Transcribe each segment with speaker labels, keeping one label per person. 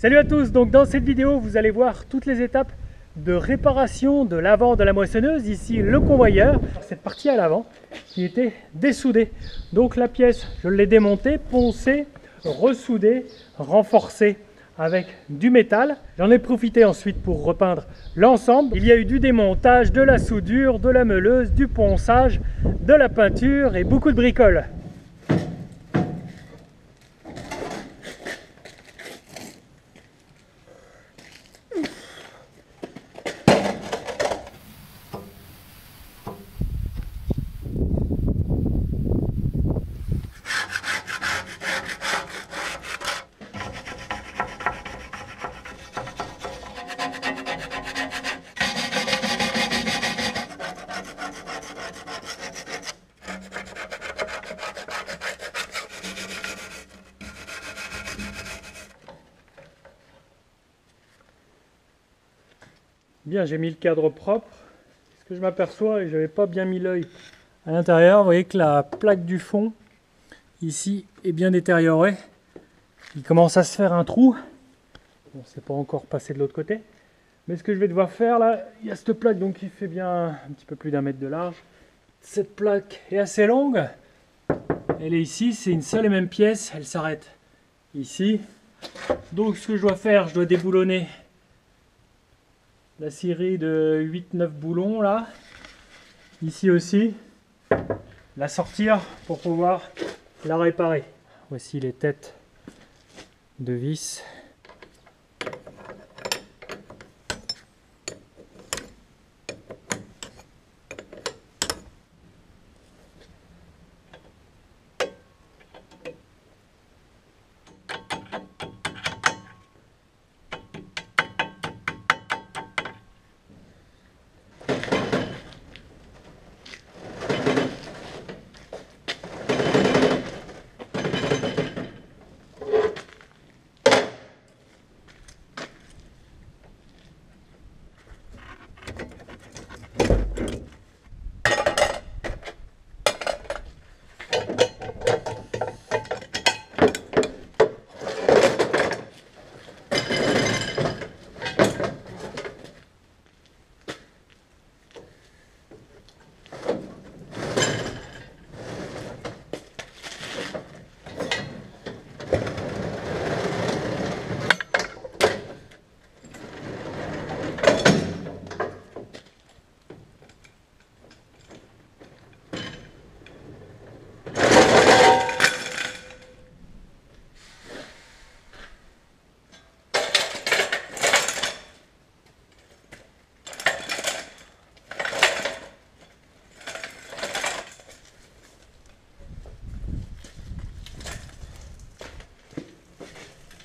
Speaker 1: Salut à tous, donc dans cette vidéo vous allez voir toutes les étapes de réparation de l'avant de la moissonneuse, ici le convoyeur, cette partie à l'avant qui était dessoudée. Donc la pièce je l'ai démontée, poncée, ressoudée, renforcée avec du métal. J'en ai profité ensuite pour repeindre l'ensemble. Il y a eu du démontage, de la soudure, de la meuleuse, du ponçage, de la peinture et beaucoup de bricoles. Bien, j'ai mis le cadre propre. Ce que je m'aperçois, et je n'avais pas bien mis l'œil à l'intérieur, vous voyez que la plaque du fond, ici, est bien détériorée. Il commence à se faire un trou. Bon, c'est pas encore passé de l'autre côté. Mais ce que je vais devoir faire, là, il y a cette plaque donc, qui fait bien un petit peu plus d'1 mètre de large. Cette plaque est assez longue. Elle est ici, c'est une seule et même pièce. Elle s'arrête ici. Donc ce que je dois faire, je dois déboulonner la série de 8-9 boulons là, ici aussi, la sortir pour pouvoir la réparer. Voici les têtes de vis.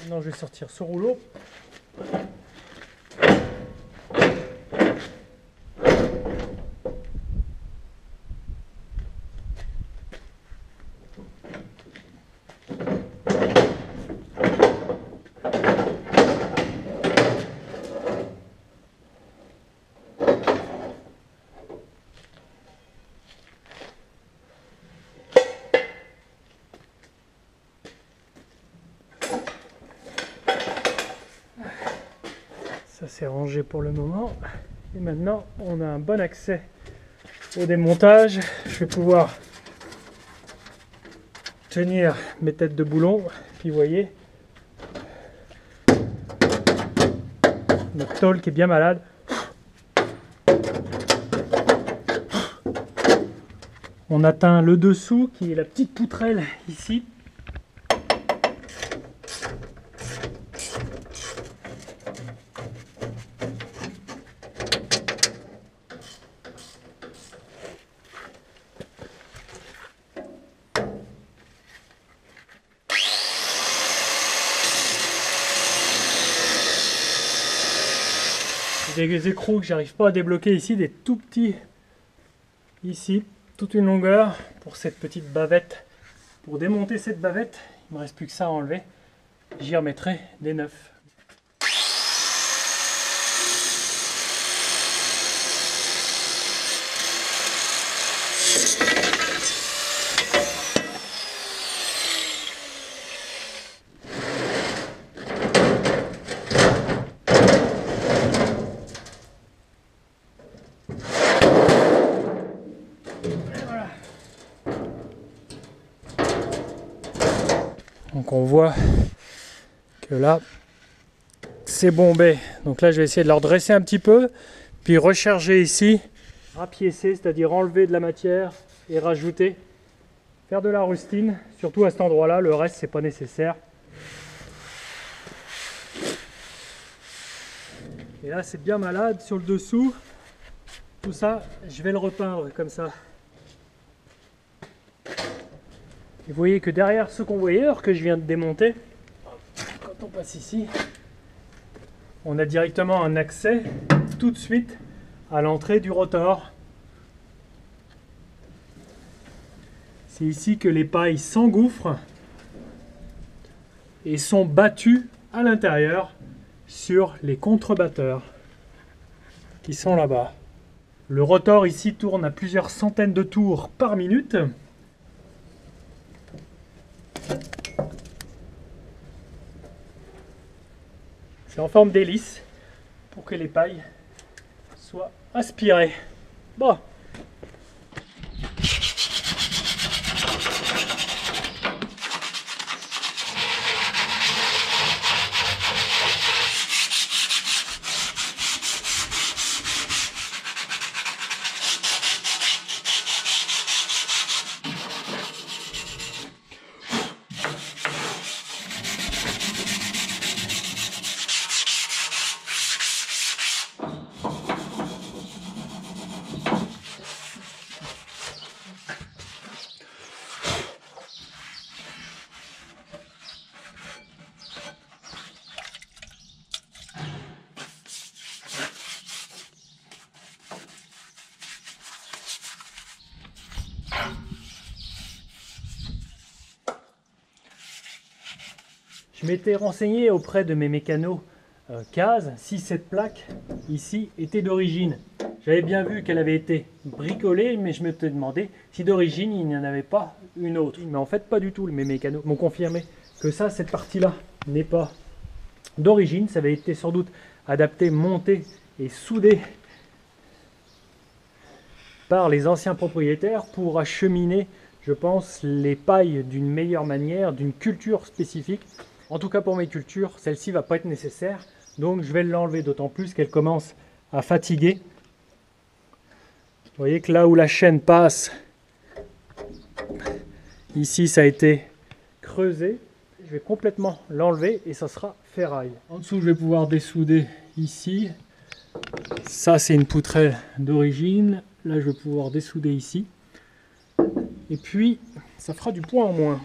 Speaker 1: Maintenant, je vais sortir ce rouleau. Ça c'est rangé pour le moment. Et maintenant, on a un bon accès au démontage. Je vais pouvoir tenir mes têtes de boulon. Puis vous voyez, notre tôle qui est bien malade. On atteint le dessous qui est la petite poutrelle ici. Des écrous que j'arrive pas à débloquer ici, des tout petits ici, toute une longueur pour cette petite bavette. Pour démonter cette bavette, il me reste plus que ça à enlever. J'y remettrai des neufs. voit que là, c'est bombé. Donc là, je vais essayer de le redresser un petit peu, puis recharger ici, rapiécer, c'est-à-dire enlever de la matière et rajouter, faire de la rustine, surtout à cet endroit-là. Le reste, c'est pas nécessaire. Et là, c'est bien malade sur le dessous. Tout ça, je vais le repeindre comme ça. Et vous voyez que derrière ce convoyeur que je viens de démonter, quand on passe ici, on a directement un accès tout de suite à l'entrée du rotor. C'est ici que les pailles s'engouffrent et sont battues à l'intérieur sur les contrebatteurs qui sont là-bas. Le rotor ici tourne à plusieurs centaines de tours par minute. C'est en forme d'hélice pour que les pailles soient aspirées. Bon. Je m'étais renseigné auprès de mes mécanos CASE si cette plaque ici était d'origine. J'avais bien vu qu'elle avait été bricolée, mais je me suis demandé si d'origine il n'y en avait pas une autre. Mais en fait pas du tout, mes mécanos m'ont confirmé que ça, cette partie-là n'est pas d'origine. Ça avait été sans doute adapté, monté et soudé par les anciens propriétaires pour acheminer, je pense, les pailles d'une meilleure manière, d'une culture spécifique. En tout cas pour mes cultures, celle-ci ne va pas être nécessaire, donc je vais l'enlever, d'autant plus qu'elle commence à fatiguer. Vous voyez que là où la chaîne passe, ici ça a été creusé. Je vais complètement l'enlever et ça sera ferraille. En dessous, je vais pouvoir dessouder ici. Ça, c'est une poutrelle d'origine. Là, je vais pouvoir dessouder ici. Et puis, ça fera du poids en moins.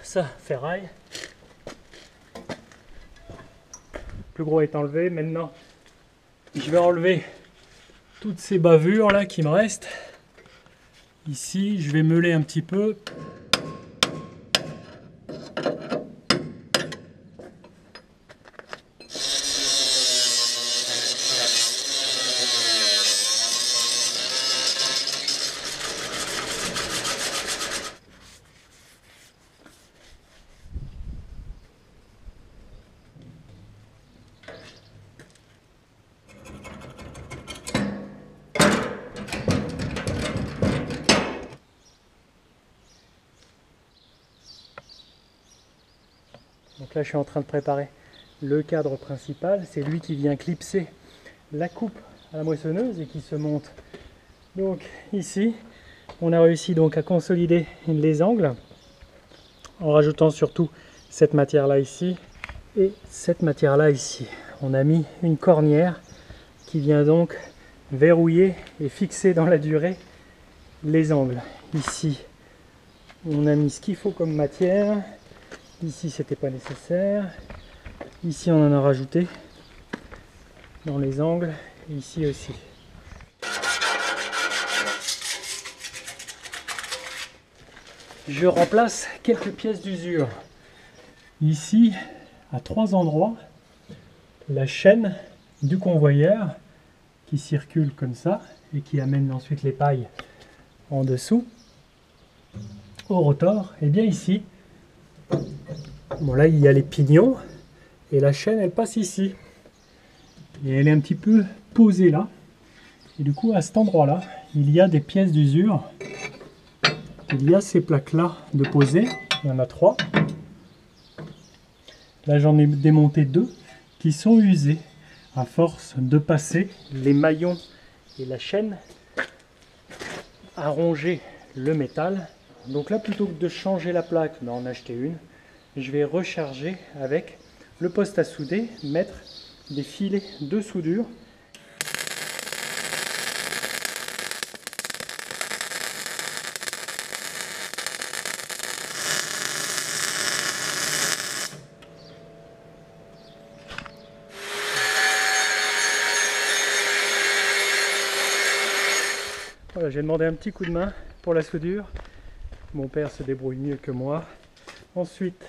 Speaker 1: Ça, ferraille. Le plus gros est enlevé. Maintenant, je vais enlever toutes ces bavures là qui me restent. Ici, je vais meuler un petit peu. Donc là, je suis en train de préparer le cadre principal. C'est lui qui vient clipser la coupe à la moissonneuse et qui se monte. Donc ici, on a réussi donc à consolider les angles en rajoutant surtout cette matière-là ici et cette matière-là ici. On a mis une cornière qui vient donc verrouiller et fixer dans la durée les angles. Ici, on a mis ce qu'il faut comme matière. Ici, c'était pas nécessaire. Ici, on en a rajouté dans les angles. Et ici aussi. Je remplace quelques pièces d'usure. Ici, à 3 endroits, la chaîne du convoyeur qui circule comme ça et qui amène ensuite les pailles en dessous au rotor. Et bien ici, bon là il y a les pignons et la chaîne elle passe ici et elle est un petit peu posée là. Et du coup à cet endroit là, il y a des pièces d'usure. Il y a ces plaques là de poser, il y en a 3. Là j'en ai démonté 2 qui sont usées à force de passer les maillons et la chaîne à ronger le métal. Donc là plutôt que de changer la plaque, d'en acheter une, je vais recharger avec le poste à souder, mettre des filets de soudure. Voilà, j'ai demandé un petit coup de main pour la soudure. Mon père se débrouille mieux que moi. Ensuite,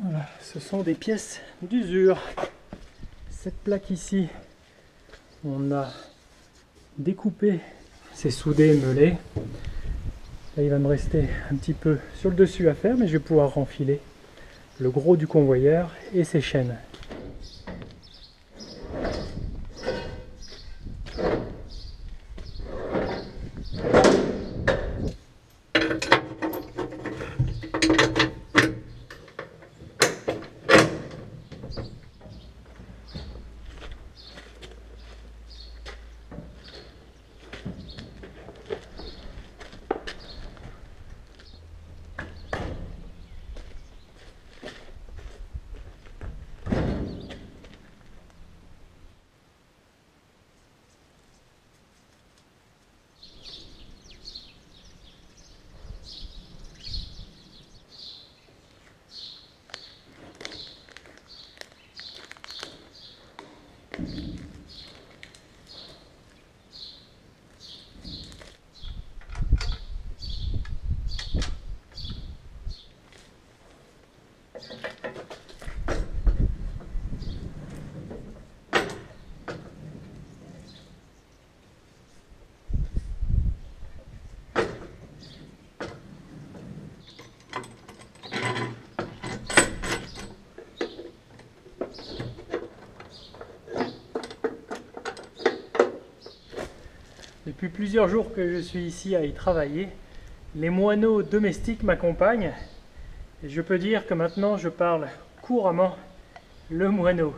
Speaker 1: voilà, ce sont des pièces d'usure. Cette plaque ici, on a découpé, c'est soudé, meulé. Là, il va me rester un petit peu sur le dessus à faire, mais je vais pouvoir renfiler le gros du convoyeur et ses chaînes. Depuis plusieurs jours que je suis ici à y travailler, les moineaux domestiques m'accompagnent et je peux dire que maintenant je parle couramment le moineau.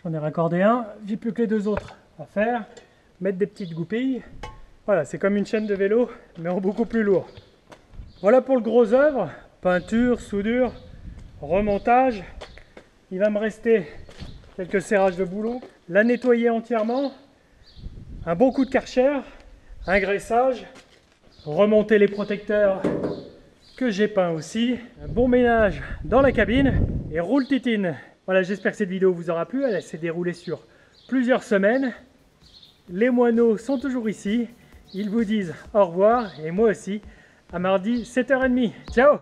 Speaker 1: J'en ai raccordé un, j'ai plus que les deux autres à faire. Mettre des petites goupilles. Voilà, c'est comme une chaîne de vélo, mais en beaucoup plus lourd. Voilà pour le gros œuvre. Peinture, soudure, remontage. Il va me rester quelques serrages de boulon. La nettoyer entièrement. Un bon coup de Karcher. Un graissage. Remonter les protecteurs que j'ai peints aussi. Un bon ménage dans la cabine. Et roule titine. Voilà, j'espère que cette vidéo vous aura plu. Elle s'est déroulée sur plusieurs semaines. Les moineaux sont toujours ici. Ils vous disent au revoir et moi aussi. À mardi 7h30. Ciao!